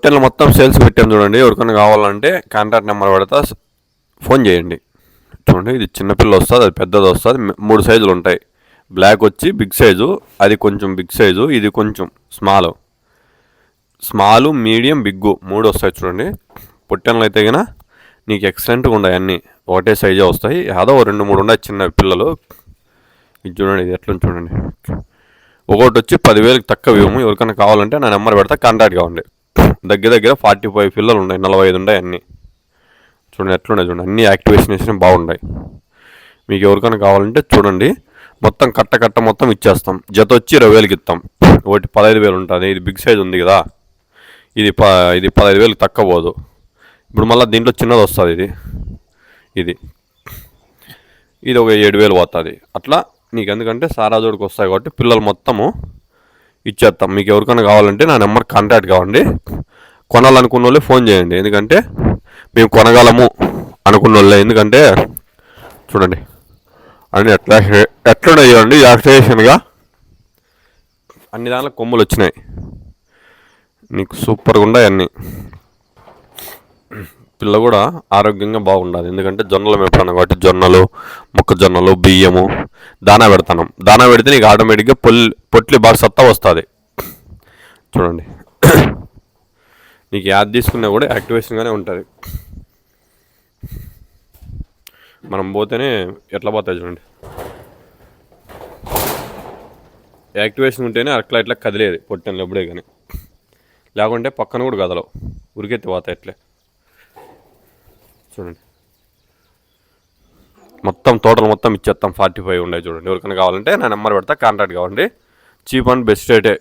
పొట్టెలు మొత్తం సేల్స్ పెట్టాను చూడండి. ఎవరికైనా కావాలంటే కాంటాక్ట్ నెంబర్ పెడతా, ఫోన్ చేయండి. చూడండి, ఇది చిన్నపిల్ల వస్తుంది, అది పెద్దది వస్తుంది. 3 సైజులు ఉంటాయి. బ్లాక్ వచ్చి బిగ్ సైజు, అది కొంచెం బిగ్ సైజు, ఇది కొంచెం స్మాలు, మీడియం, బిగ్గు 3 వస్తాయి చూడండి. పొట్టెన్లు అయితే కన్నా నీకు ఎక్సలెంట్గా ఉన్నాయి. అన్నీ ఒకటే సైజే వస్తాయి. అదో 2-3 ఉన్నాయి చిన్న పిల్లలు. ఇది చూడండి, ఇది ఎట్లా చూడండి. ఒకటి వచ్చి 10,000కి తక్కువ ఇవ్వము. ఎవరికైనా కావాలంటే నా నెంబర్ పెడతా, కాంటాక్ట్ కావండి. దగ్గర 45 పిల్లలు ఉన్నాయి, 45 ఉన్నాయి అన్నీ. చూడండి ఎట్లున్నాయి చూడండి, అన్నీ యాక్టివేషన్ బాగున్నాయి. మీకు ఎవరికైనా కావాలంటే చూడండి, మొత్తం కట్ట మొత్తం ఇచ్చేస్తాం. జత వచ్చి 20,000కి ఇస్తాం. ఒకటి 15,000 ఉంటుంది. ఇది బిగ్ సైజ్ ఉంది కదా, ఇది 15,000కి తక్కువ పోదు. ఇప్పుడు మళ్ళీ దీంట్లో చిన్నది వస్తుంది. ఇది ఒక 7,000 పోతుంది. అట్లా నీకు ఎందుకంటే సారా జోడికి వస్తాయి కాబట్టి పిల్లలు మొత్తము ఇచ్చేస్తాం. మీకు ఎవరికైనా కావాలంటే నా నెంబర్ కాంటాక్ట్ కావండి. కొనాలనుకున్న వాళ్ళే ఫోన్ చేయండి. ఎందుకంటే మేము కొనగలము అనుకున్న వాళ్ళే. ఎందుకంటే చూడండి అన్నీ ఎట్లున్నాయి చూడండి, యాక్టివేషన్గా అన్ని దాంట్లో కొమ్ములు వచ్చినాయి. నీకు సూపర్గా ఉన్నాయి అన్నీ. పిల్ల కూడా ఆరోగ్యంగా బాగుండాలి. ఎందుకంటే జొన్నలు మేపుతాను కాబట్టి జొన్నలు, మొక్కజొన్నలు, బియ్యము దానా పెడతాను. దానా పెడితే నీకు ఆటోమేటిక్గా పొట్లి బాగా సత్తా వస్తుంది. చూడండి, నీకు యాడ్ తీసుకున్నా కూడా యాక్టివేషన్గానే ఉంటుంది. మనం పోతేనే ఎట్లా పోతాయి చూడండి. యాక్టివేషన్ ఉంటేనే ఇట్లా కదిలేదు పొట్టెన్లు ఎప్పుడే కానీ, లేకుంటే పక్కన కూడా కదలవు, ఉరికెత్తి పోతాయి ఎట్లే. చూడండి, మొత్తం టోటల్ మొత్తం ఇచ్చేస్తాం. 45 ఉన్నాయి చూడండి. ఎవరికైనా కావాలంటే నా నెంబర్ పెడతా, కాంటాక్ట్ కావండి. చీప్ అండ్ బెస్ట్ రేటే.